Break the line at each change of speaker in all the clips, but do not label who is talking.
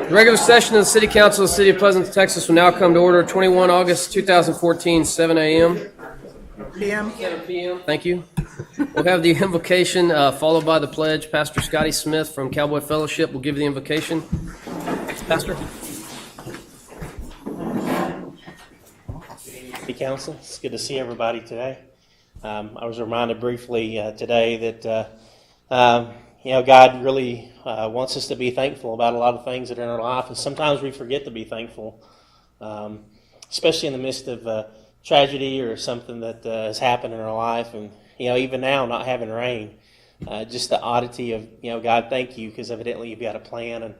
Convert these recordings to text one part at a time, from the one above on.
The regular session of the City Council of the City of Pleasanton, Texas will now come to order. 21 August 2014, 7 a.m.
PM.
7 p.m. Thank you. We'll have the invocation followed by the pledge. Pastor Scotty Smith from Cowboy Fellowship will give the invocation. Pastor.
City Council, it's good to see everybody today. I was reminded briefly today that God really wants us to be thankful about a lot of things that are in our life, and sometimes we forget to be thankful, especially in the midst of tragedy or something that has happened in our life. And even now, not having rain, just the oddity of God, thank you, because evidently you've got a plan. And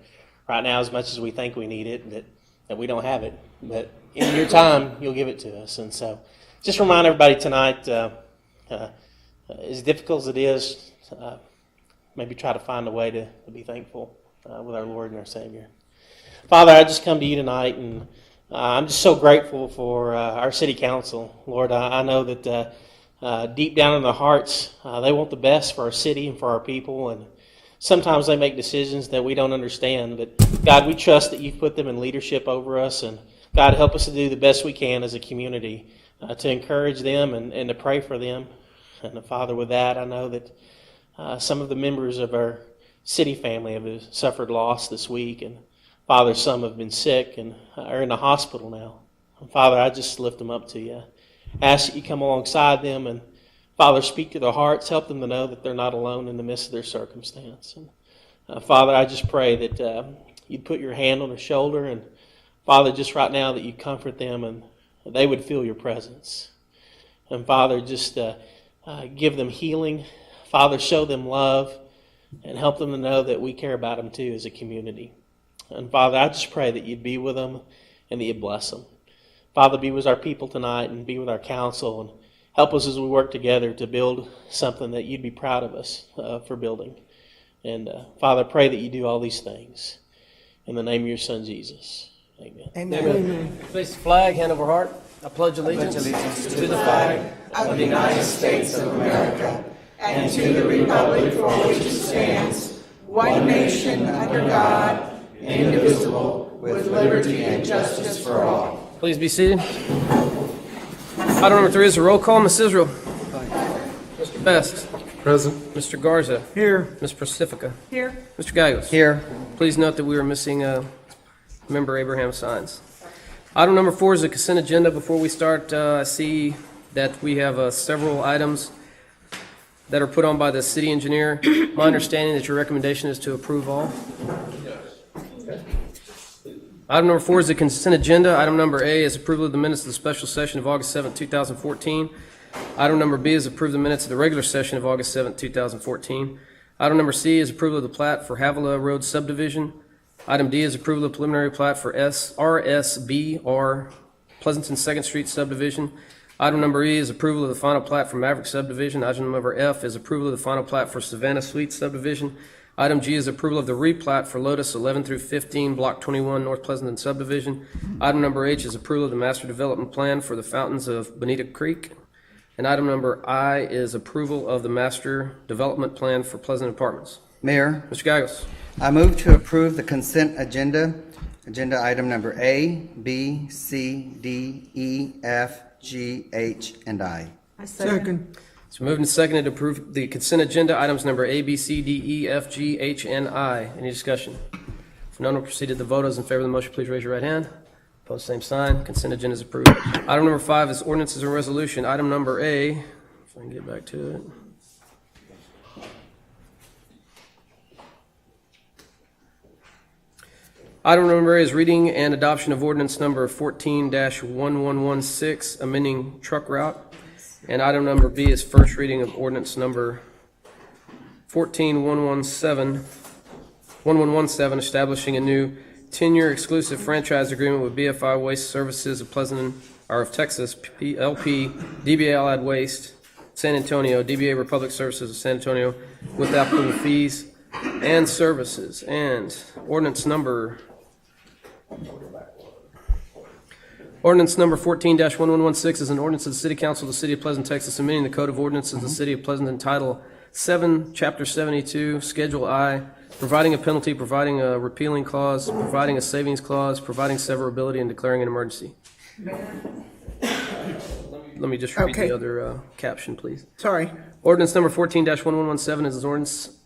right now, as much as we think we need it, that we don't have it, but in your time, you'll give it to us. And so, just remind everybody tonight, as difficult as it is, maybe try to find a way to be thankful with our Lord and our Savior. Father, I just come to you tonight, and I'm just so grateful for our City Council. Lord, I know that deep down in their hearts, they want the best for our city and for our people, and sometimes they make decisions that we don't understand. But God, we trust that you've put them in leadership over us, and God, help us to do the best we can as a community to encourage them and to pray for them. And Father, with that, I know that some of the members of our city family have suffered loss this week, and Father, some have been sick and are in the hospital now. And Father, I just lift them up to you. Ask that you come alongside them, and Father, speak to their hearts, help them to know that they're not alone in the midst of their circumstance. And Father, I just pray that you'd put your hand on their shoulder, and Father, just right now that you comfort them and they would feel your presence. And Father, just give them healing. Father, show them love and help them to know that we care about them too as a community. And Father, I just pray that you'd be with them and that you'd bless them. Father, be with our people tonight and be with our council, and help us as we work together to build something that you'd be proud of us for building. And Father, pray that you do all these things. In the name of your Son, Jesus. Amen.
Amen.
Amen. Place the flag, hand over heart. I pledge allegiance to the flag
Of the United States of America and to the republic for which it stands, one nation under God, indivisible, with liberty and justice for all.
Please be seated. Item number 3 is a roll call. Ms. Israel. Mr. Best.
Present.
Mr. Garza.
Here.
Ms. Pacifica.
Here.
Mr. Gallegos.
Here.
Please note that we are missing member Abraham Signs. Item number 4 is the consent agenda. Before we start, I see that we have several items that are put on by the city engineer. My understanding that your recommendation is to approve all. Item number 4 is the consent agenda. Item number A is approval of the minutes of the special session of August 7, 2014. Item number B is approve the minutes of the regular session of August 7, 2014. Item number C is approval of the plat for Havilah Road subdivision. Item D is approval of the preliminary plat for RSBR Pleasanton 2nd Street subdivision. Item number E is approval of the final plat for Maverick subdivision. Item number F is approval of the final plat for Savannah Suites subdivision. Item G is approval of the replat for Lotus 11 through 15, Block 21, North Pleasanton subdivision. Item number H is approval of the master development plan for the fountains of Bonita Creek. And item number I is approval of the master development plan for Pleasant Apartments.
Mayor,
Mr. Gallegos.
I move to approve the consent agenda. Agenda item number A, B, C, D, E, F, G, H, and I.
Second.
It's moved and seconded to approve the consent agenda items number A, B, C, D, E, F, G, H, and I. Any discussion? If none, we'll proceed to the vote. Those in favor of the motion, please raise your right hand. Opposed, same sign. Consent agenda is approved. Item number 5 is ordinances and resolution. Item number A, if I can get back to it. Item number A is reading and adoption of ordinance number 14-1116, amending truck route. And item number B is first reading of ordinance number 1117, establishing a new 10-year exclusive franchise agreement with BFI Waste Services of Pleasanton, or of Texas, LP, DBA Allied Waste, San Antonio, DBA Republic Services of San Antonio, with applicable fees and services. And ordinance number 14-1116 is an ordinance of the City Council of the City of Pleasanton, Texas, amending the Code of Ordinances of the City of Pleasanton, Title 7, Chapter 72, Schedule I, providing a penalty, providing a repealing clause, providing a savings clause, providing severability, and declaring an emergency. Let me just read
Okay.
the other caption, please.
Sorry.
Ordinance number 14-1117 is an ordinance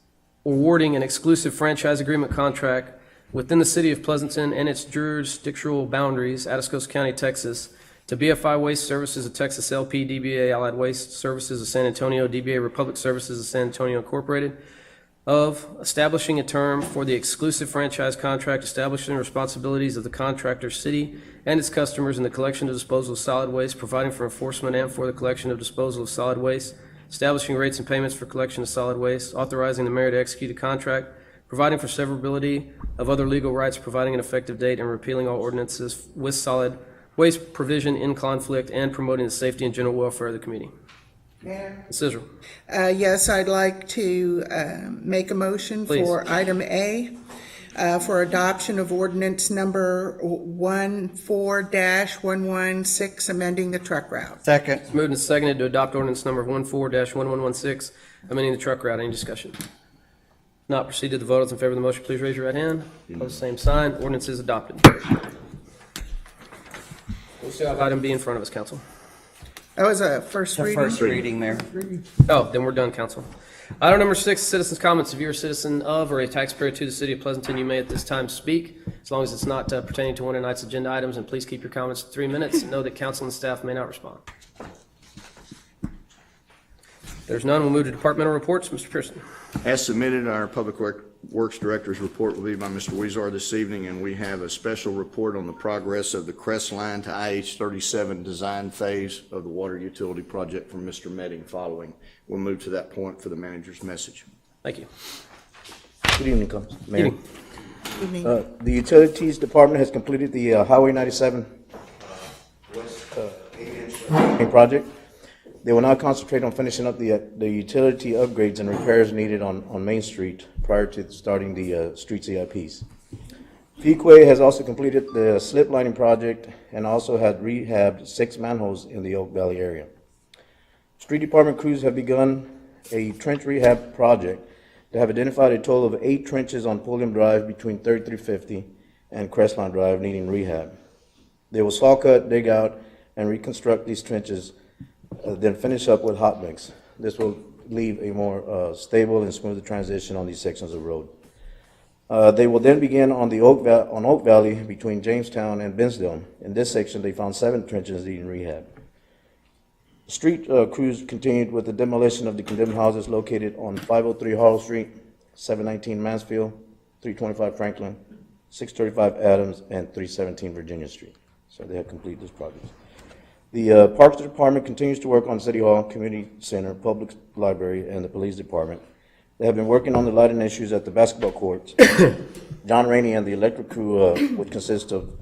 awarding an exclusive franchise agreement contract within the city of Pleasanton and its jurisdictional boundaries, Atascosa County, Texas, to BFI Waste Services of Texas LP, DBA Allied Waste Services of San Antonio, DBA Republic Services of San Antonio Incorporated, of establishing a term for the exclusive franchise contract, establishing the responsibilities of the contractor, city, and its customers in the collection and disposal of solid waste, providing for enforcement and for the collection of disposal of solid waste, establishing rates and payments for collection of solid waste, authorizing the mayor to execute a contract, providing for severability of other legal rights, providing an effective date, and repealing all ordinances with solid waste provision in conflict, and promoting the safety and general welfare of the community.
Mayor?
Ms. Israel.
Yes, I'd like to make a motion
Please.
for item A, for adoption of ordinance number 14-116, amending the truck route.
Second.
It's moved and seconded to adopt ordinance number 14-1116, amending the truck route. Any discussion? Not proceed to the vote. Those in favor of the motion, please raise your right hand. Opposed, same sign. Ordinance is adopted. We still have item B in front of us, council.
That was a first
The
reading.
first reading, Mayor.
Oh, then we're done, council. Item number 6, citizens' comments. If you're a citizen of or a taxpayer to the city of Pleasanton, you may at this time speak, as long as it's not pertaining to one of tonight's agenda items, and please keep your comments to 3 minutes, and know that council and staff may not respond. There's none. We'll move to departmental reports. Mr. Pearson.
As submitted, our Public Works Director's report will be by Mr. Weezer this evening, and we have a special report on the progress of the Crest Line to IH-37 design phase of the water utility project from Mr. Medding following. We'll move to that point for the manager's message.
Thank you.
Good evening, Mayor.
Evening.
Evening.
The Utilities Department has completed the Highway 97 project. They will now concentrate on finishing up the utility upgrades and repairs needed on Main Street prior to starting the street CIPs. Peakway has also completed the slip lining project and also had rehabbed 6 manholes in the Oak Valley area. Street Department crews have begun a trench rehab project. They have identified a total of 8 trenches on Pulliam Drive between 3350 and Crestline Drive needing rehab. They will saw cut, dig out, and reconstruct these trenches, then finish up with hot mix. This will leave a more stable and smoother transition on these sections of road. They will then begin on Oak Valley between Jamestown and Binsdale. In this section, they found 7 trenches needing rehab. Street crews continued with the demolition of the condemned houses located on 503 Harrell Street, 719 Mansfield, 325 Franklin, 635 Adams, and 317 Virginia Street. So they have completed this project. The Parks Department continues to work on City Hall, Community Center, Public Library, and the Police Department. They have been working on the lighting issues at the basketball courts. John Rainey and the electric crew, which consists of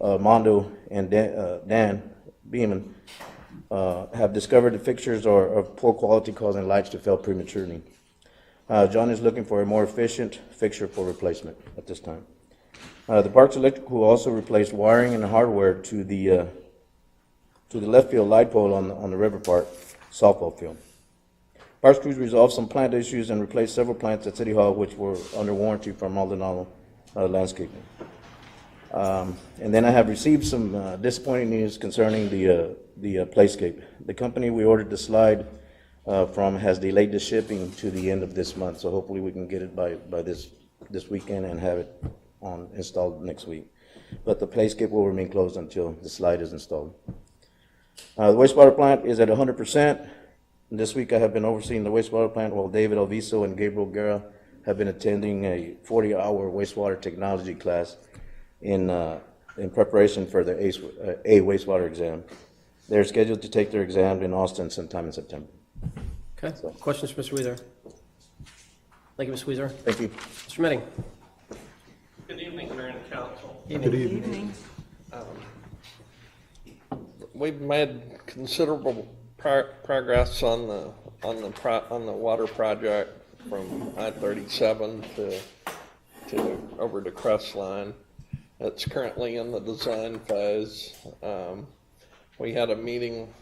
Mondo and Dan Beeman, have discovered the fixtures are of poor quality, causing lights to fail prematurely. John is looking for a more efficient fixture for replacement at this time. The Parks Electric crew also replaced wiring and hardware to the left field light pole on the River Park softball field. Parks crews resolved some plant issues and replaced several plants at City Hall which were under warranty from Maldonado Landscaping. And then I have received some disappointing news concerning the Playscape. The company we ordered the slide from has delayed the shipping to the end of this month, so hopefully we can get it by this weekend and have it installed next week. But the Playscape will remain closed until the slide is installed. The wastewater plant is at 100%. This week I have been overseeing the wastewater plant while David Alviso and Gabriel Guerra have been attending a 40-hour wastewater technology class in preparation for the A wastewater exam. They're scheduled to take their exam in Austin sometime in September.
Okay. Questions for Mr. Weezer? Thank you, Ms. Weezer.
Thank you.
Mr. Medding.
Good evening, Mayor and Council.
Evening.
We've made considerable progress on the water project from I-37 to over to Crestline. It's currently in the design phase. We had a meeting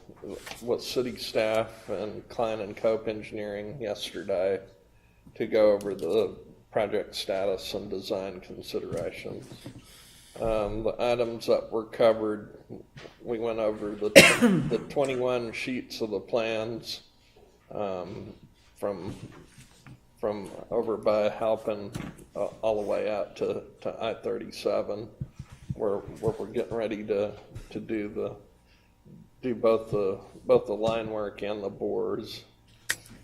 with city staff and Klein and Cope Engineering yesterday to go over the project status and design considerations. The items that were covered, we went over the 21 sheets of the plans from over by Halpin all the way out to I-37, where we're getting ready to do both the line work and the bores.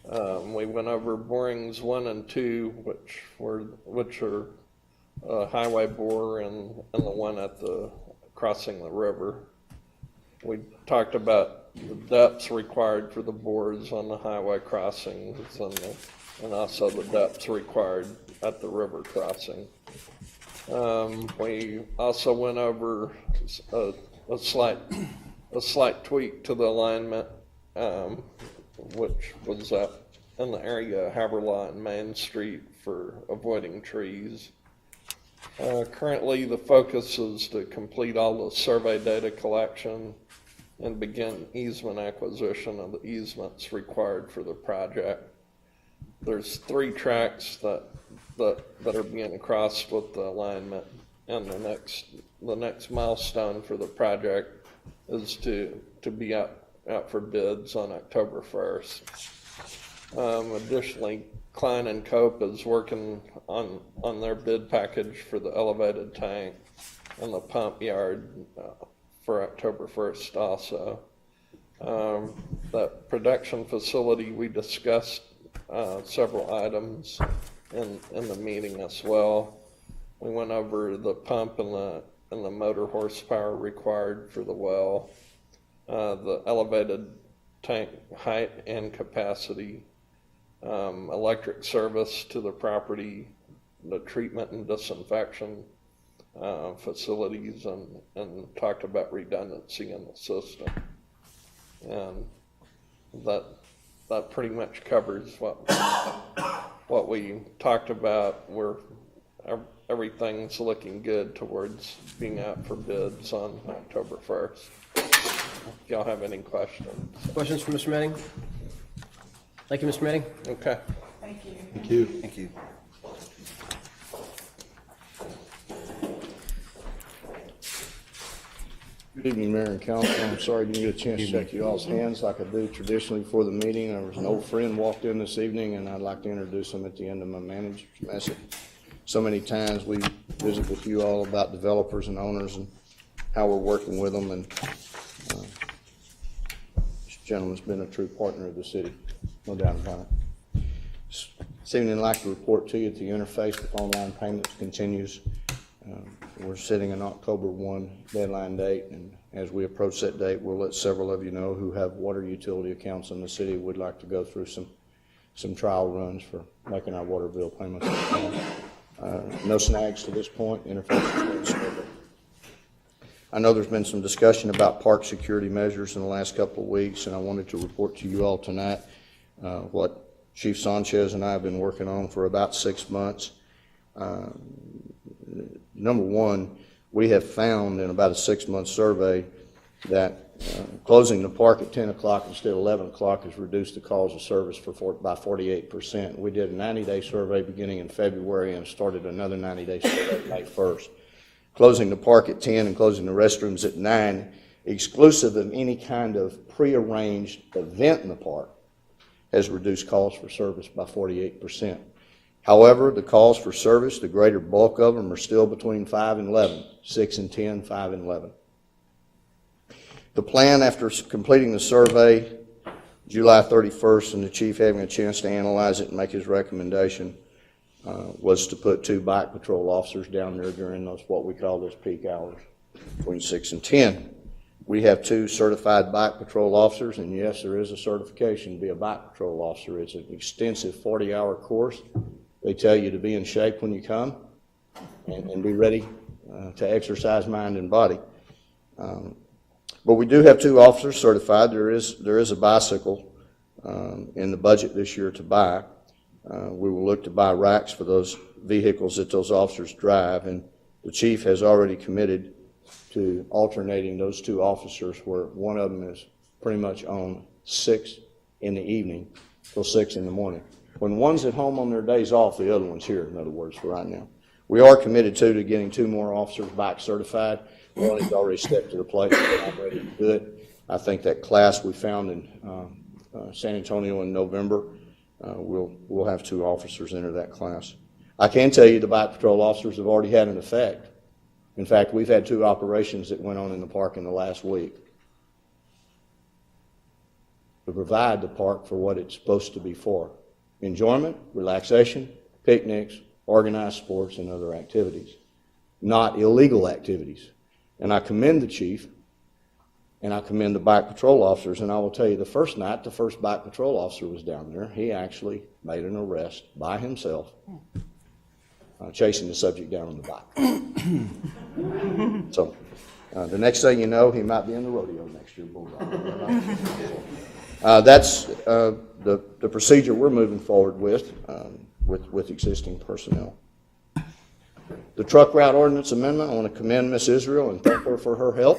We went over borings 1 and 2, which are highway bore and the one at the crossing the river. We talked about the depths required for the bores on the highway crossings and also the depths required at the river crossing. We also went over a slight tweak to the alignment, which was up in the area of Haberlaw and Main Street for avoiding trees. Currently, the focus is to complete all the survey data collection and begin easement acquisition of the easements required for the project. There's 3 tracks that are being crossed with the alignment, and the next milestone for the project is to be out for bids on October 1st. Additionally, Klein and Cope is working on their bid package for the elevated tank and the pump yard for October 1st also. That production facility, we discussed several items in the meeting as well. We went over the pump and the motor horsepower required for the well, the elevated tank height and capacity, electric service to the property, the treatment and disinfection facilities, and talked about redundancy in the system. And that pretty much covers what we talked about. Everything's looking good towards being out for bids on October 1st. If y'all have any questions.
Questions for Mr. Medding? Thank you, Mr. Medding.
Okay.
Thank you.
Thank you.
Thank you.
Good evening, Mayor and Council. I'm sorry I didn't get a chance to shake you all's hands like I do traditionally before the meeting. There was an old friend walked in this evening, and I'd like to introduce him at the end of my manager's message. So many times we visit with you all about developers and owners and how we're working with them, and this gentleman's been a true partner of the city, no doubt about it. This evening I'd like to report to you that the interface with online payments continues. We're sitting an October 1 deadline date, and as we approach that date, we'll let several of you know who have water utility accounts in the city would like to go through some trial runs for making our water bill payments. No snags to this point. Interface is stable. I know there's been some discussion about park security measures in the last couple of weeks, and I wanted to report to you all tonight what Chief Sanchez and I have been working on for about 6 months. Number one, we have found in about a 6-month survey that closing the park at 10 o'clock instead of 11 o'clock has reduced the calls of service by 48%. We did a 90-day survey beginning in February and started another 90-day survey May 1st. Closing the park at 10 and closing the restrooms at 9, exclusive of any kind of prearranged event in the park, has reduced calls for service by 48%. However, the calls for service, the greater bulk of them are still between 5 and 11, 6 and 10, 5 and 11. The plan after completing the survey, July 31st, and the chief having a chance to analyze it and make his recommendation, was to put 2 bike patrol officers down there during those, what we call those peak hours, between 6 and 10. We have 2 certified bike patrol officers, and yes, there is a certification to be a bike patrol officer. It's an extensive 40-hour course. They tell you to be in shape when you come and be ready to exercise mind and body. But we do have 2 officers certified. There is a bicycle in the budget this year to buy. We will look to buy racks for those vehicles that those officers drive, and the chief has already committed to alternating those 2 officers, where one of them is pretty much on 6 in the evening till 6 in the morning. When one's at home on their days off, the other one's here, in other words, for right now. We are committed to getting 2 more officers back certified. One has already stepped to the plate, and I'm ready to do it. I think that class we found in San Antonio in November, we'll have 2 officers enter that class. I can tell you the bike patrol officers have already had an effect. In fact, we've had 2 operations that went on in the park in the last week to provide the park for what it's supposed to be for: enjoyment, relaxation, picnics, organized sports, and other activities, not illegal activities. And I commend the chief, and I commend the bike patrol officers, and I will tell you, the first night the first bike patrol officer was down there, he actually made an arrest by himself, chasing the subject down on the bike. So the next thing you know, he might be in the rodeo next year. That's the procedure we're moving forward with existing personnel. The truck route ordinance amendment, I want to commend Ms. Israel and thank her for her help.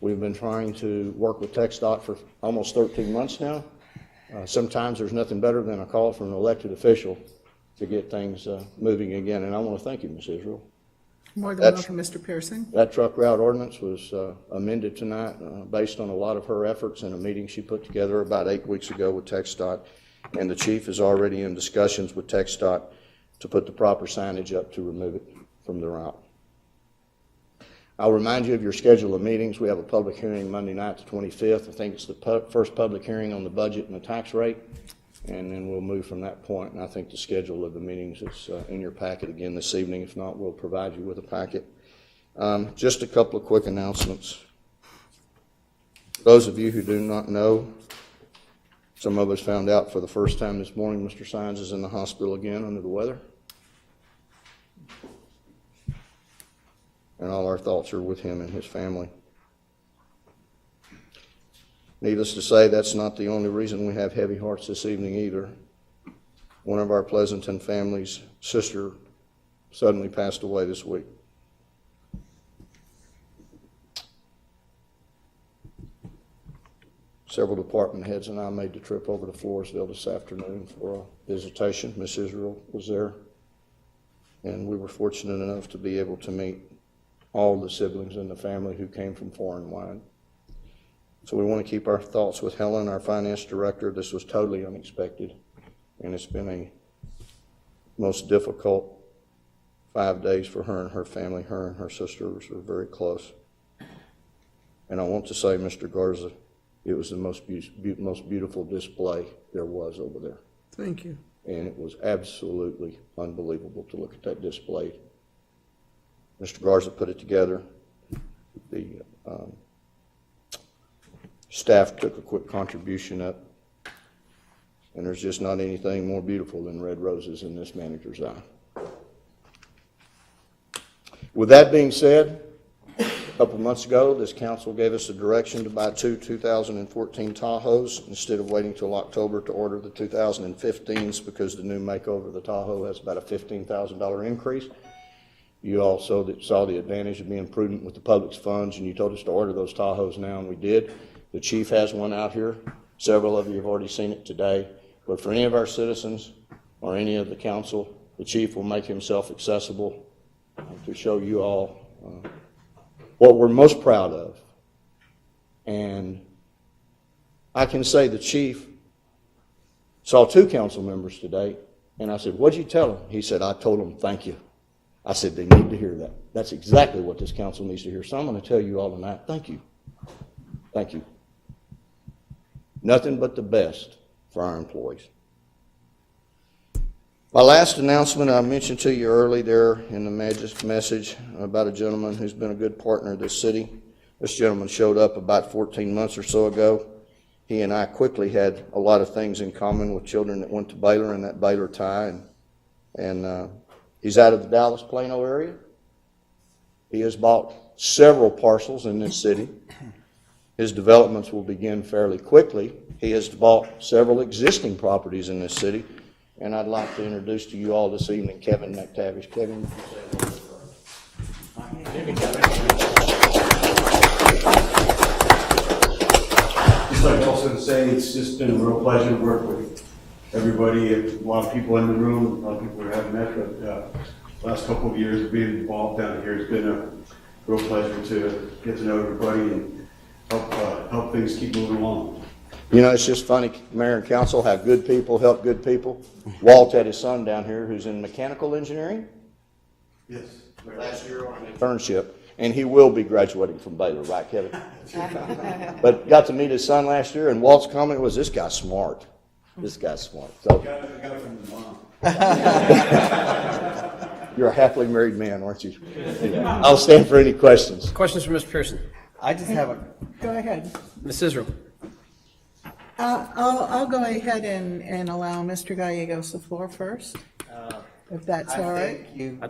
We've been trying to work with TxDOT for almost 13 months now. Sometimes there's nothing better than a call from an elected official to get things moving again, and I want to thank you, Ms. Israel.
More than welcome, Mr. Pearson.
That truck route ordinance was amended tonight based on a lot of her efforts in a meeting she put together about 8 weeks ago with TxDOT, and the chief is already in discussions with TxDOT to put the proper signage up to remove it from the route. I'll remind you of your schedule of meetings. We have a public hearing Monday night, the 25th. I think it's the first public hearing on the budget and the tax rate, and then we'll move from that point. And I think the schedule of the meetings is in your packet again this evening. If not, we'll provide you with a packet. Just a couple of quick announcements. Those of you who do not know, some of us found out for the first time this morning, Mr. Sines is in the hospital again under the weather. And all our thoughts are with him and his family. Needless to say, that's not the only reason we have heavy hearts this evening either. One of our Pleasanton family's sister suddenly passed away this week. Several department heads and I made the trip over to Floresville this afternoon for a visitation. Miss Israel was there, and we were fortunate enough to be able to meet all the siblings in the family who came from far and wide. So we want to keep our thoughts with Helen, our finance director. This was totally unexpected, and it's been a most difficult 5 days for her and her family. Her and her sisters were very close. And I want to say, Mr. Garza, it was the most beautiful display there was over there.
Thank you.
And it was absolutely unbelievable to look at that display. Mr. Garza put it together. The staff took a quick contribution up, and there's just not anything more beautiful than red roses in this manager's eye. With that being said, a couple months ago, this council gave us a direction to buy 2 2014 Tahoes instead of waiting till October to order the 2015s because the new makeover of the Tahoe has about a $15,000 increase. You also saw the advantage of being prudent with the public's funds, and you told us to order those Tahoes now, and we did. The chief has one out here. Several of you have already seen it today. But for any of our citizens or any of the council, the chief will make himself accessible to show you all what we're most proud of. And I can say the chief saw 2 council members today, and I said, "What'd you tell them?" He said, "I told them thank you." I said, "They need to hear that. That's exactly what this council needs to hear. So I'm going to tell you all tonight, thank you. Thank you. Nothing but the best for our employees." My last announcement, I mentioned to you early there in the message about a gentleman who's been a good partner of this city. This gentleman showed up about 14 months or so ago. He and I quickly had a lot of things in common with children that went to Baylor in that Baylor tie, and he's out of the Dallas-Plano area. He has bought several parcels in this city. His developments will begin fairly quickly. He has bought several existing properties in this city, and I'd like to introduce to you all this evening Kevin McTavish. Kevin,
Just like Paulson said, it's just been a real pleasure to work with you. everybody, a lot of people in the room, a lot of people we haven't met, but last couple of years of being involved down here, it's been a real pleasure to get to know everybody and help things keep moving along.
You know, it's just funny, Mayor and Council, how good people help good people. Walt had his son down here who's in mechanical engineering.
Yes.
Last year on an internship, and he will be graduating from Baylor, right, Kevin? But got to meet his son last year, and Walt's comment was, "This guy's smart. This guy's smart." So
I got it from his mom.
you're a happily married man, aren't you? I'll stand for any questions.
Questions for Mr. Pearson?
I just have a,
Go ahead.
Ms. Israel?
I'll go ahead and allow Mr. Gallegos the floor first, if that's all right.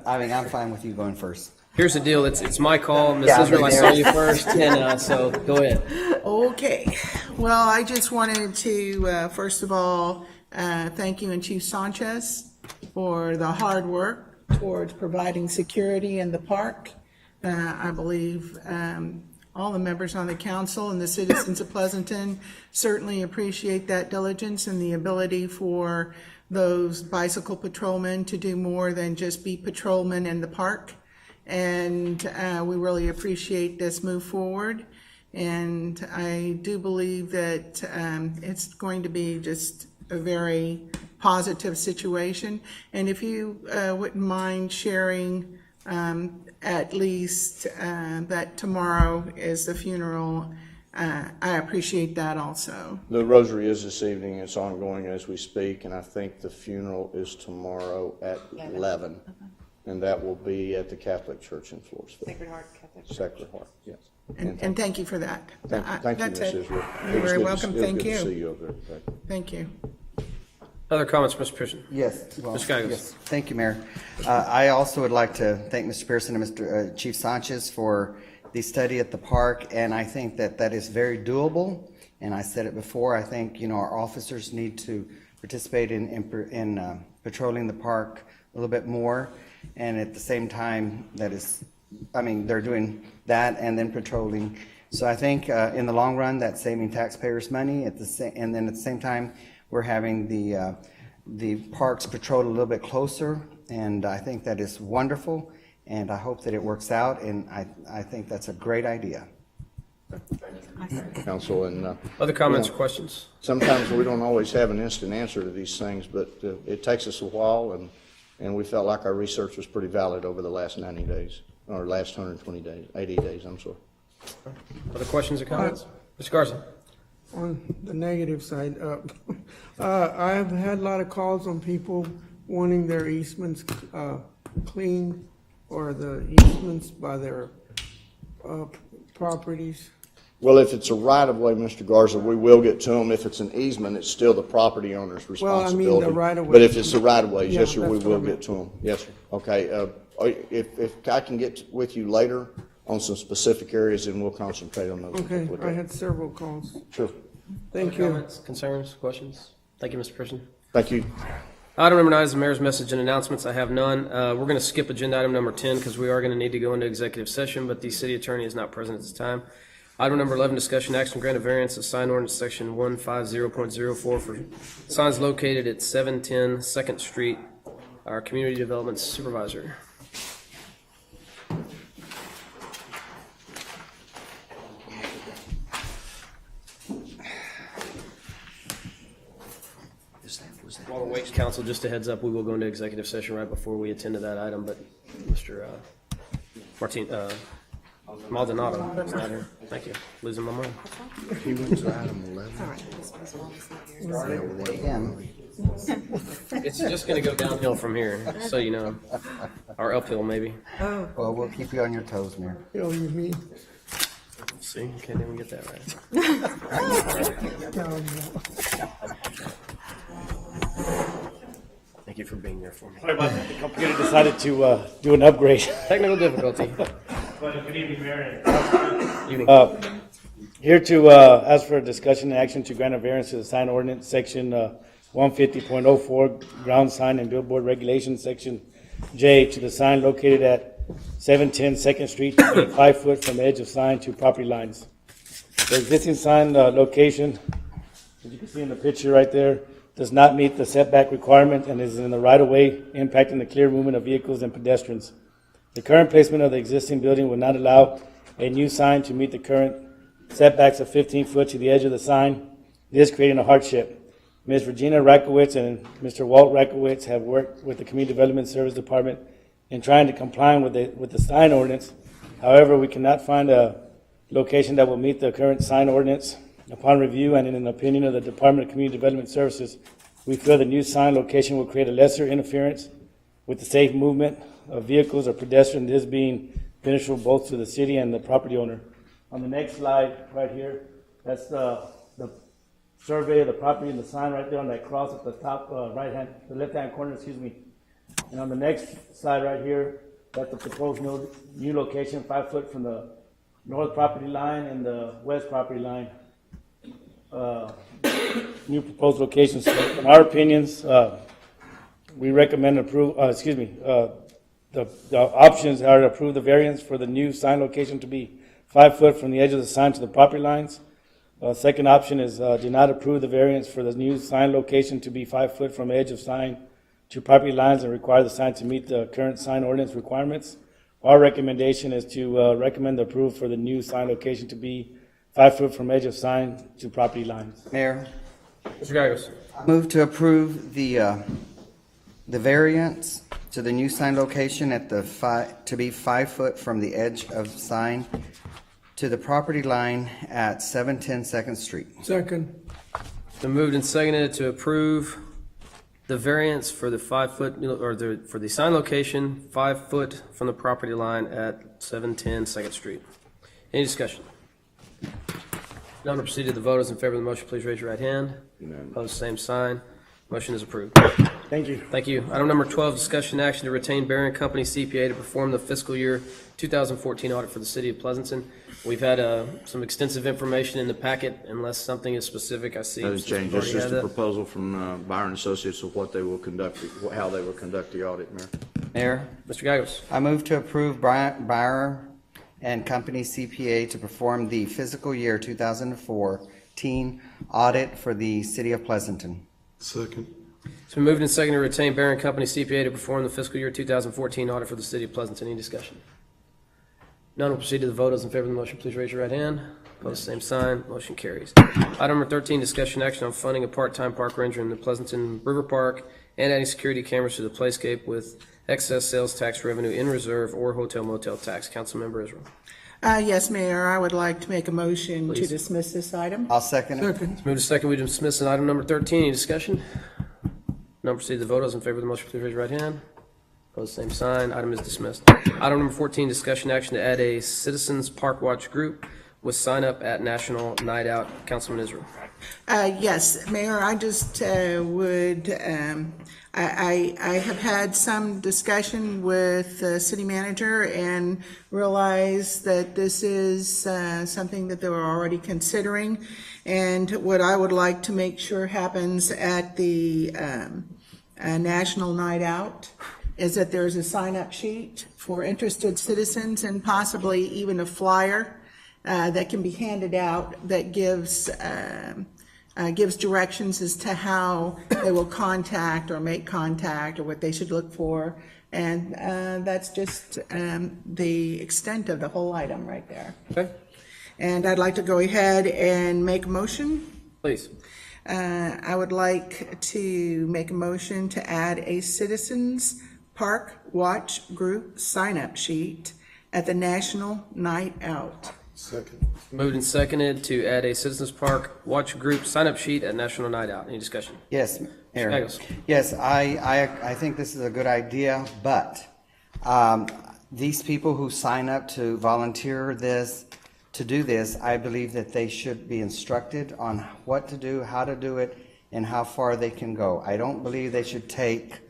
I'm fine with you going first.
Here's the deal, it's my call. Ms.
Yeah,
Israel, I
but
saw you first, and so go ahead.
Okay, well, I just wanted to, first of all, thank you and Chief Sanchez for the hard work towards providing security in the park. I believe all the members on the council and the citizens of Pleasanton certainly appreciate that diligence and the ability for those bicycle patrolmen to do more than just be patrolmen in the park. And we really appreciate this move forward. And I do believe that it's going to be just a very positive situation. And if you wouldn't mind sharing at least that tomorrow is the funeral, I appreciate that also.
The rosary is this evening. It's ongoing as we speak, and I think the funeral is tomorrow at 11. And that will be at the Catholic Church in Floresville.
Sacred Heart Catholic.
Sacred Heart, yes.
And thank you for that.
Thank you, Ms.
That's it.
Israel.
You're very welcome. Thank
It was good to see
you.
you over there today.
Thank you.
Other comments, Mr. Pearson?
Yes. Well,
Mr. Gallegos.
yes. Thank you, Mayor. I also would like to thank Mr. Pearson and Mr. Chief Sanchez for the study at the park, and I think that that is very doable. And I said it before, I think, our officers need to participate in patrolling the park a little bit more. And at the same time, they're doing that and then patrolling. So I think in the long run, that's saving taxpayers' money. And then at the same time, we're having the parks patrolled a little bit closer. And I think that is wonderful. And I hope that it works out. And I think that's a great idea.
Council, and
Other comments or questions?
sometimes we don't always have an instant answer to these things, but it takes us a while, and we felt like our research was pretty valid over the last 90 days, or last 120 days, 80 days, I'm sorry.
Other questions or comments? Mr. Garza?
On the negative side, I've had a lot of calls on people wanting their easements cleaned, or the easements by their properties.
Well, if it's a right-of-way, Mr. Garza, we will get to them. If it's an easement, it's still the property owner's
Well, I mean,
responsibility.
the right-of-way.
But if it's the right-of-ways,
Yeah,
yes, sir, we
that's what I
will
meant.
get to them. Yes, sir. Okay, if I can get with you later on some specific areas, then we'll concentrate on those.
Okay, I had several calls.
Sure.
Thank
Other
you.
comments, concerns, questions? Thank you, Mr. Pearson.
Thank you.
Item number 9 is the mayor's message and announcements. I have none. We're going to skip agenda item number 10 because we are going to need to go into executive session, but the city attorney is not present at this time. Item number 11, discussion action grant a variance of sign ordinance section 150.04 for signs located at 710 2nd Street. Our community development supervisor. While we're waiting, council, just a heads up, we will go into executive session right before we attend to that item, but Mr. Maldonado is not here. Thank you. Losing my mind.
He went to item 11.
All right, this one's mom is not here.
Again,
It's just going to go downhill from here, so you know, or uphill maybe.
well, we'll keep you on your toes, Mayor.
You know, you mean,
See, you can't even get that right. Thank you for being there for me.
Sorry about that. The computer decided to do an upgrade.
Technical difficulty.
Good evening, Mayor.
Evening.
Here to ask for a discussion and action to grant a variance to the sign ordinance, section 150.04, ground sign and billboard regulation, section J, to the sign located at 710 2nd Street, 5 foot from edge of sign to property lines. The existing sign location, as you can see in the picture right there, does not meet the setback requirement and is in the right-of-way, impacting the clear movement of vehicles and pedestrians. The current placement of the existing building would not allow a new sign to meet the current setbacks of 15 foot to the edge of the sign. This creating a hardship. Ms. Regina Rakowitz and Mr. Walt Rakowitz have worked with the Community Development Service Department in trying to comply with the sign ordinance. However, we cannot find a location that will meet the current sign ordinance. Upon review and in an opinion of the Department of Community Development Services, we feel the new sign location will create a lesser interference with the safe movement of vehicles or pedestrians, this being beneficial both to the city and the property owner. On the next slide, right here, that's the survey of the property and the sign right there on that cross at the top the left-hand corner, excuse me. And on the next slide right here, that's the proposed new location, 5 foot from the north property line and the west property line. New proposed locations. So in our opinions, we recommend the options are to approve the variance for the new sign location to be 5 foot from the edge of the sign to the property lines. Second option is do not approve the variance for the new sign location to be 5 foot from edge of sign to property lines and require the sign to meet the current sign ordinance requirements. Our recommendation is to recommend the approval for the new sign location to be 5 foot from edge of sign to property lines.
Mayor,
Mr. Gagos.
move to approve the variance to the new sign location at to be 5 foot from the edge of sign to the property line at 710 Second Street.
Second.
Been moved and seconded to approve the variance for the 5 foot, for the sign location, 5 foot from the property line at 710 Second Street. Any discussion? None will proceed to the vote. Those in favor of the motion, please raise your right hand. Opposed, same sign. Motion is approved.
Thank you.
Thank you. Item number 12, discussion action to retain Barron Company CPA to perform the fiscal year 2014 audit for the city of Pleasanton. We've had some extensive information in the packet. Unless something is specific, I see.
Nothing's changed.
we've
It's
already
just
had
a
that.
proposal from Byron Associates of what they will conduct, how they will conduct the audit, Mayor.
Mayor,
Mr. Gagos.
I move to approve Byer and Company CPA to perform the fiscal year 2014 audit for the city of Pleasanton.
Second.
It's been moved and seconded to retain Barron Company CPA to perform the fiscal year 2014 audit for the city of Pleasanton. Any discussion? None will proceed to the vote. Those in favor of the motion, please raise your right hand. Opposed, same sign. Motion carries. Item number 13, discussion action on funding a part-time park ranger in the Pleasanton River Park and adding security cameras to the playscape with excess sales tax revenue in reserve or hotel motel tax. Councilmember Israel.
Yes, Mayor, I would like to make a motion to
Please.
dismiss this item.
I'll second it.
Second.
Moved to second, we dismiss item number 13. Any discussion? None proceed to the vote. Those in favor of the motion, please raise your right hand. Opposed, same sign. Item is dismissed. Item number 14, discussion action to add a Citizens Park Watch group with sign up at National Night Out. Councilman Israel.
Yes, Mayor, I just I have had some discussion with the city manager and realized that this is something that they were already considering. And what I would like to make sure happens at the National Night Out is that there's a sign-up sheet for interested citizens and possibly even a flyer that can be handed out that gives directions as to how they will contact or make contact or what they should look for. And that's just the extent of the whole item right there.
Okay,
And I'd like to go ahead and make a motion.
please.
I would like to make a motion to add a Citizens Park Watch Group sign-up sheet at the National Night Out.
Second.
Moved and seconded to add a Citizens Park Watch Group sign-up sheet at National Night Out. Any discussion?
Yes, Mayor.
Gagos.
Yes, I think this is a good idea, but these people who sign up to volunteer to do this, I believe that they should be instructed on what to do, how to do it, and how far they can go. I don't believe they should take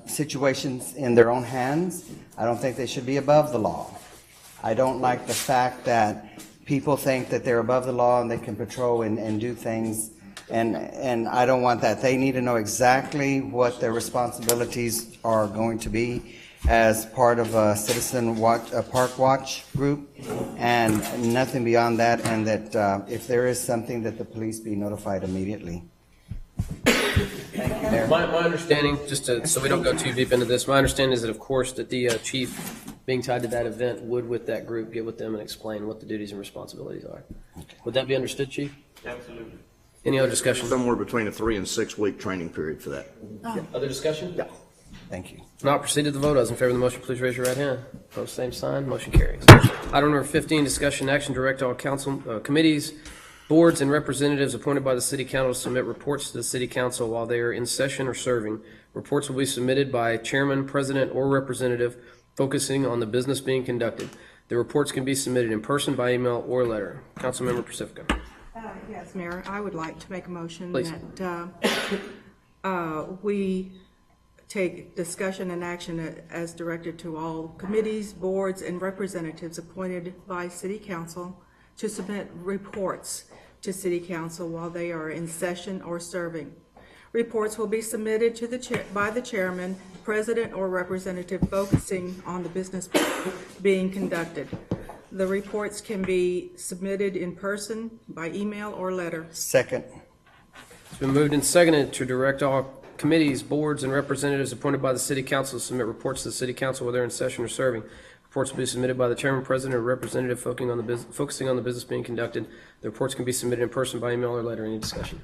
situations in their own hands. I don't think they should be above the law. I don't like the fact that people think that they're above the law and they can patrol and do things, and I don't want that. They need to know exactly what their responsibilities are going to be, as part of a citizen watch, a park watch group, and nothing beyond that, and that if there is something, that the police be notified immediately. Thank you, Mayor.
My understanding, just to, so we don't go too deep into this, my understanding is that, of course, that the chief, being tied to that event, would with that group get with them and explain what the duties and responsibilities are. Would that be understood, Chief?
Absolutely.
Any other discussion?
Somewhere between a 3 and 6 week training period for that.
Other discussion?
Yeah. Thank you.
Not proceed to the vote. Those in favor of the motion, please raise your right hand. Opposed, same sign. Motion carries. Item number 15, discussion action, direct all council committees, boards, and representatives appointed by the city council to submit reports to the city council while they are in session or serving. Reports will be submitted by chairman, president, or representative, focusing on the business being conducted. The reports can be submitted in person, by email, or letter. Councilmember Pacifica.
Yes, Mayor, I would like to make a motion
Please.
that we take discussion and action as directed to all committees, boards, and representatives appointed by City Council to submit reports to City Council while they are in session or serving. Reports will be submitted to by the chairman, president, or representative focusing on the business being conducted. The reports can be submitted in person, by email, or letter.
Second.
It's been moved and seconded to direct all committees, boards, and representatives appointed by the city council to submit reports to the city council whether in session or serving. Reports will be submitted by the chairman, president, or representative focusing on the business being conducted. The reports can be submitted in person, by email, or letter. Any discussion?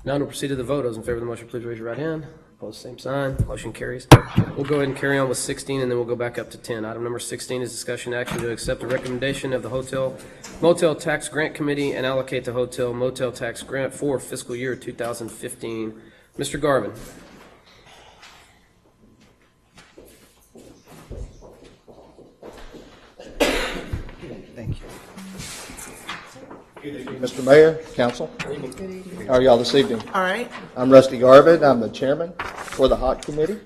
Now we'll proceed to the vote. Those in favor of the motion, please raise your right hand. Opposed, same sign. Motion carries. We'll go ahead and carry on with 16, and then we'll go back up to 10. Item number 16 is discussion action to accept the recommendation of the Hotel Motel Tax Grant Committee and allocate the hotel motel tax grant for fiscal year 2015. Mr. Garvin.
Thank you.
Mr. Mayor, Council, how are y'all this evening?
All right.
I'm Rusty Garvin. I'm the chairman for the HOT Committee.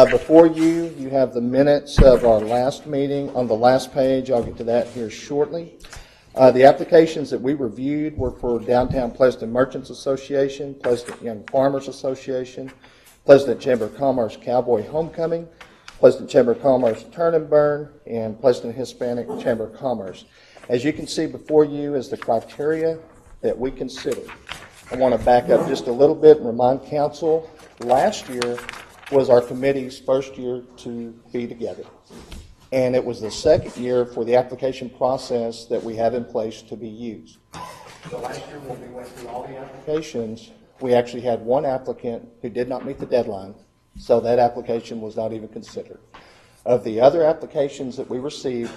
Before you, you have the minutes of our last meeting on the last page. I'll get to that here shortly. The applications that we reviewed were for Downtown Pleasanton Merchants Association, Pleasanton Young Farmers Association, Pleasanton Chamber of Commerce Cowboy Homecoming, Pleasanton Chamber of Commerce Turn and Burn, and Pleasanton Hispanic Chamber of Commerce. As you can see before you is the criteria that we consider. I want to back up just a little bit and remind council, last year was our committee's first year to be together. And it was the second year for the application process that we have in place to be used. So last year when we went through all the applications, we actually had one applicant who did not meet the deadline, so that application was not even considered. Of the other applications that we received,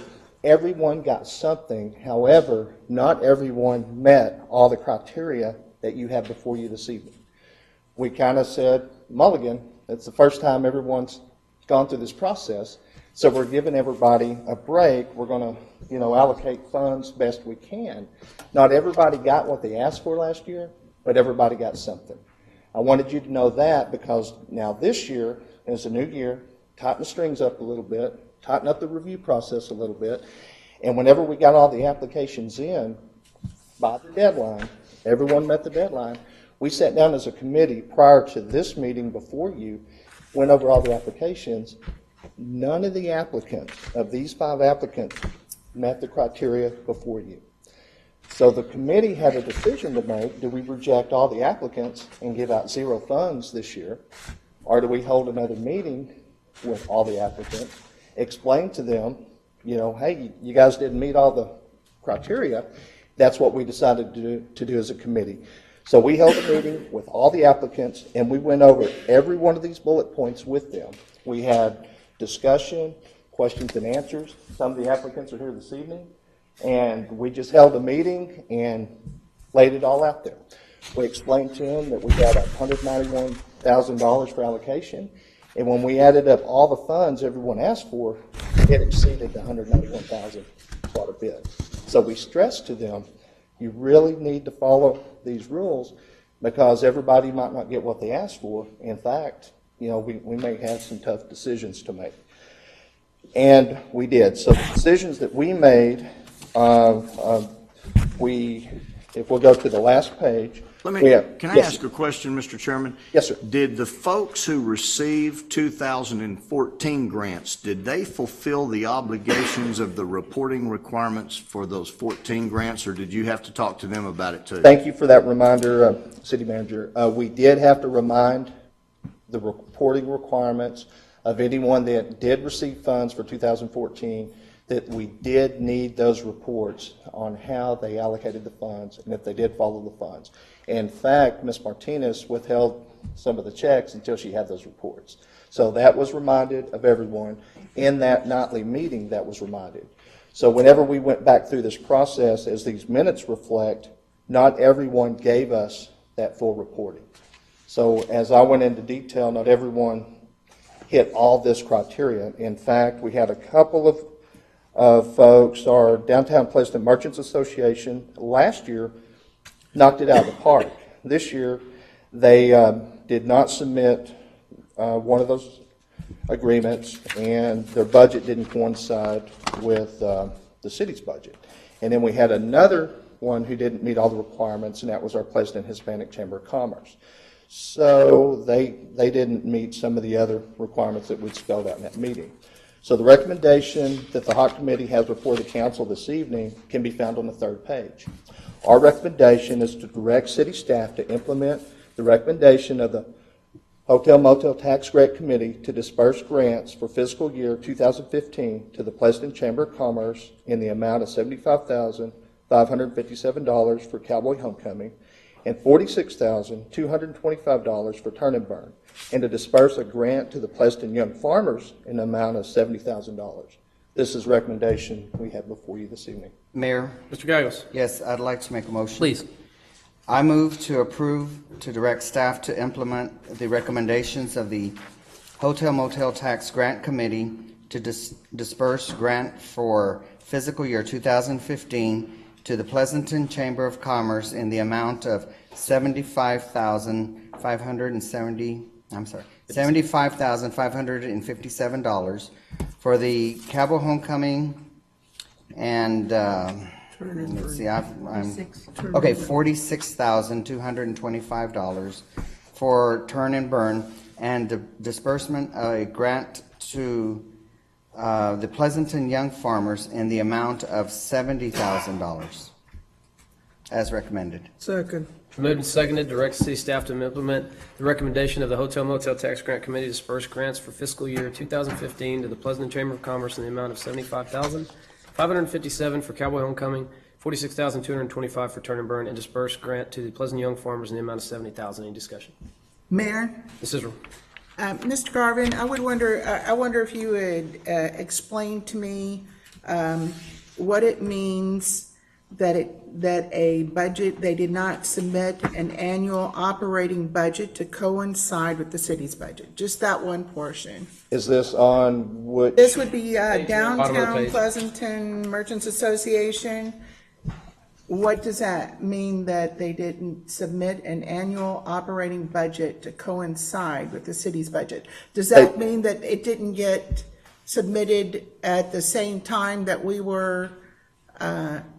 everyone got something. However, not everyone met all the criteria that you have before you this evening. We kind of said, mulligan, it's the first time everyone's gone through this process, so we're giving everybody a break. We're going to, allocate funds best we can. Not everybody got what they asked for last year, but everybody got something. I wanted you to know that because now this year is a new year. Tighten the strings up a little bit. Tighten up the review process a little bit. And whenever we got all the applications in by the deadline, everyone met the deadline, we sat down as a committee prior to this meeting before you, went over all the applications. None of the applicants, of these 5 applicants, met the criteria before you. So the committee had a decision to make. Do we reject all the applicants and give out 0 funds this year? Or do we hold another meeting with all the applicants, explain to them, hey, you guys didn't meet all the criteria. That's what we decided to do as a committee. So we held a meeting with all the applicants, and we went over every one of these bullet points with them. We had discussion, questions and answers. Some of the applicants are here this evening, and we just held a meeting and laid it all out there. We explained to them that we got $191,000 for allocation. And when we added up all the funds everyone asked for, it exceeded the $191,000 quite a bit. So we stressed to them, you really need to follow these rules because everybody might not get what they asked for. In fact, we may have some tough decisions to make. And we did. So the decisions that we made, if we'll go to the last page,
Let
We
me,
have-
can I
yes,
ask a question, Mr. Chairman?
Yes, sir.
Did the folks who received 2014 grants, did they fulfill the obligations of the reporting requirements for those 14 grants, or did you have to talk to them about it too?
Thank you for that reminder, City Manager. We did have to remind the reporting requirements of anyone that did receive funds for 2014 that we did need those reports on how they allocated the funds and if they did follow the funds. In fact, Ms. Martinez withheld some of the checks until she had those reports. So that was reminded of everyone. In that nightly meeting, that was reminded. So whenever we went back through this process, as these minutes reflect, not everyone gave us that full reporting. So as I went into detail, not everyone hit all this criteria. In fact, we had a couple of folks, our Downtown Pleasanton Merchants Association, last year knocked it out of the park. This year, they did not submit one of those agreements, and their budget didn't coincide with the city's budget. And then we had another one who didn't meet all the requirements, and that was our Pleasanton Hispanic Chamber of Commerce. So they didn't meet some of the other requirements that we'd spelled out in that meeting. So the recommendation that the HOT Committee has before the council this evening can be found on the third page. Our recommendation is to direct city staff to implement the recommendation of the Hotel Motel Tax Grant Committee to disperse grants for fiscal year 2015 to the Pleasanton Chamber of Commerce in the amount of $75,557 for Cowboy Homecoming and $46,225 for Turn and Burn, and to disperse a grant to the Pleasanton Young Farmers in the amount of $70,000. This is recommendation we have before you this evening.
Mayor,
Mr. Gagos?
yes, I'd like to make a motion.
Please.
I move to approve to direct staff to implement the recommendations of the Hotel Motel Tax Grant Committee to disperse grant for fiscal year 2015 to the Pleasanton Chamber of Commerce in the amount of $75,557 for the Cowboy Homecoming and let's see, $46,225 for Turn and Burn, and the disbursement of a grant to the Pleasanton Young Farmers in the amount of $70,000, as recommended.
Second.
Moved and seconded, direct city staff to implement the recommendation of the Hotel Motel Tax Grant Committee to disperse grants for fiscal year 2015 to the Pleasanton Chamber of Commerce in the amount of $75,557 for Cowboy Homecoming, $46,225 for Turn and Burn, and disperse grant to the Pleasanton Young Farmers in the amount of $70,000. Any discussion?
Mayor?
Ms. Israel?
Mr. Garvin, I wonder if you would explain to me what it means that a budget, they did not submit an annual operating budget to coincide with the city's budget, just that one portion.
Is this on which?
This would be
Bottom of the
Downtown
page.
Pleasanton Merchants Association. What does that mean that they didn't submit an annual operating budget to coincide with the city's budget? Does that mean that it didn't get submitted at the same time that we were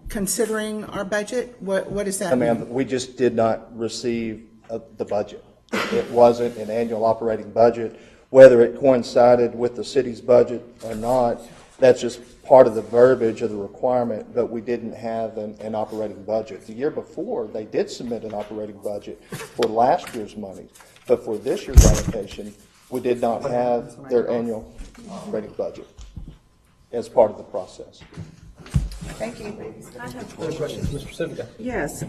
considering our budget? What does that mean?
Ma'am, we just did not receive the budget. It wasn't an annual operating budget. Whether it coincided with the city's budget or not, that's just part of the verbiage of the requirement, but we didn't have an operating budget. The year before, they did submit an operating budget for last year's money, but for this year's allocation, we did not have their annual operating budget as part of the process.
Thank you.
Mr. Pacifica?
Yes,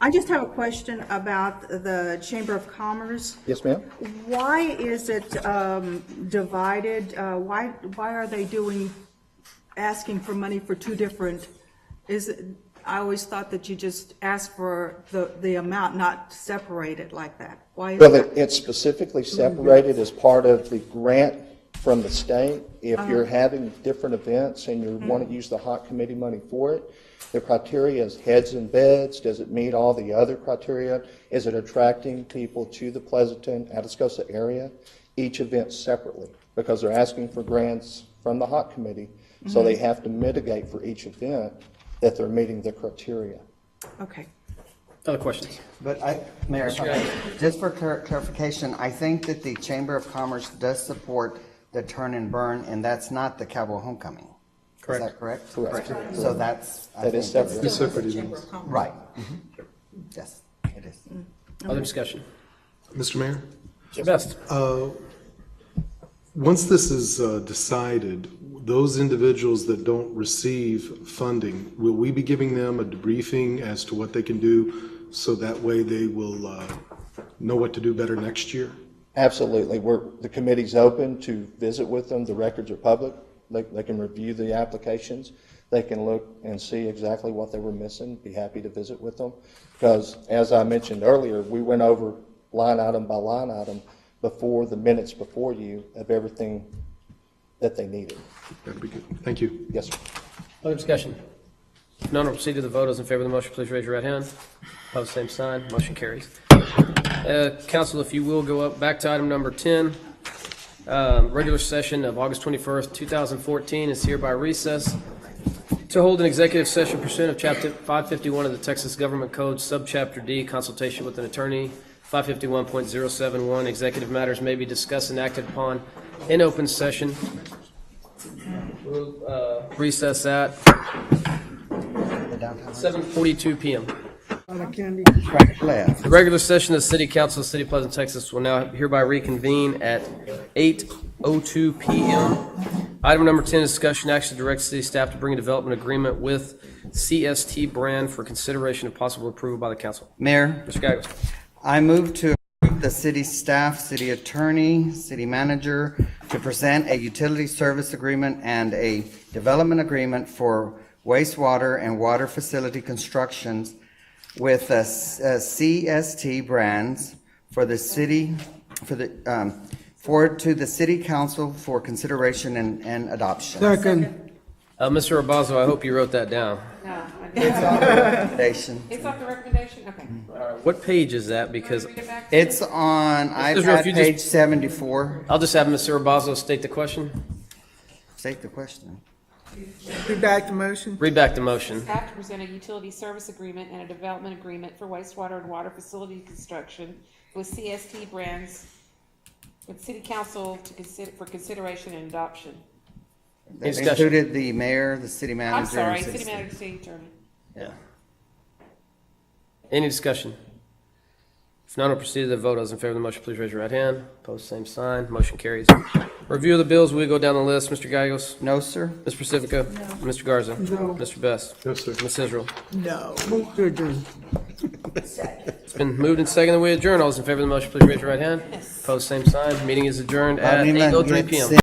I just have a question about the Chamber of Commerce.
Yes, ma'am?
Why is it divided? Why are they asking for money for two different, I always thought that you just asked for the amount, not separate it like that. Why is
Well,
that?
it's specifically separated as part of the grant from the state. If you're having different events and you want to use the HOT committee money for it, the criteria is heads and beds. Does it meet all the other criteria? Is it attracting people to the Pleasanton, Atascosa area? Each event separately, because they're asking for grants from the HOT committee, so they have to mitigate for each event that they're meeting the criteria.
Okay.
Other questions?
But Mayor, if I may, just for clarification, I think that the Chamber of Commerce does support the turn and burn, and that's not the Cowboy Homecoming.
Correct.
Is that correct?
Correct.
So that's, I
That
think
is
that's
separate.
right. Yes, it is.
Other discussion?
Mr. Mayor,
Mr. Best?
once this is decided, those individuals that don't receive funding, will we be giving them a debriefing as to what they can do so that way they will know what to do better next year?
Absolutely. The committee's open to visit with them. The records are public. They can review the applications. They can look and see exactly what they were missing. Be happy to visit with them. Because as I mentioned earlier, we went over line item by line item before the minutes before you of everything that they needed.
That'd be good. Thank you.
Yes, sir.
Other discussion? If none, will proceed to the vote. Those in favor of the motion, please raise your right hand. Opposed, same sign. Motion carries. Council, if you will go up back to item number 10. Regular session of August 21st, 2014 is hereby recessed to hold an executive session pursuant of Chapter 551 of the Texas Government Code, Subchapter D, consultation with an attorney. 551.071, executive matters may be discussed and acted upon in open session. We'll recess at 7:42 p.m.
Left.
The regular session of the City Council of the City of Pleasant, Texas will now hereby reconvene at 8:02 p.m. Item number 10, discussion action to direct city staff to bring a development agreement with CST Brand for consideration of possible approval by the council.
Mayor,
Mr. Gagos.
I move to approve the city staff, city attorney, city manager to present a utility service agreement and a development agreement for wastewater and water facility constructions with CST Brands for the city, to the city council for consideration and adoption.
Second.
Mr. Urbazo, I hope you wrote that down.
No, I
It's
didn't.
on the recommendation.
It's off the recommendation? Okay.
What page is that? Because
Read it back to
It's
me.
on
Israel,
iPad
if you just-
page 74.
I'll just have Mr. Urbazo state the question.
State the question.
Read back the motion.
Read back the motion.
Staff to present a utility service agreement and a development agreement for wastewater and water facility construction with CST Brands with city council to consider, for consideration and adoption.
That
Discussion.
included the mayor, the city manager.
I'm sorry,
and
city manager, city attorney.
Yeah.
Any discussion? If none, will proceed to the vote. Those in favor of the motion, please raise your right hand. Opposed, same sign. Motion carries. Review of the bills. We go down the list. Mr. Gagos.
No, sir.
Ms. Pacifica. Mr. Garza.
No.
Mr. Best.
No, sir.
Ms. Israel.
No. Move to adjourn.
It's been moved and seconded. We adjourn. All those in favor of the motion, please raise your right hand. Opposed, same sign. Meeting is adjourned at
Bonnie,
8:03
let's
p.m.
see.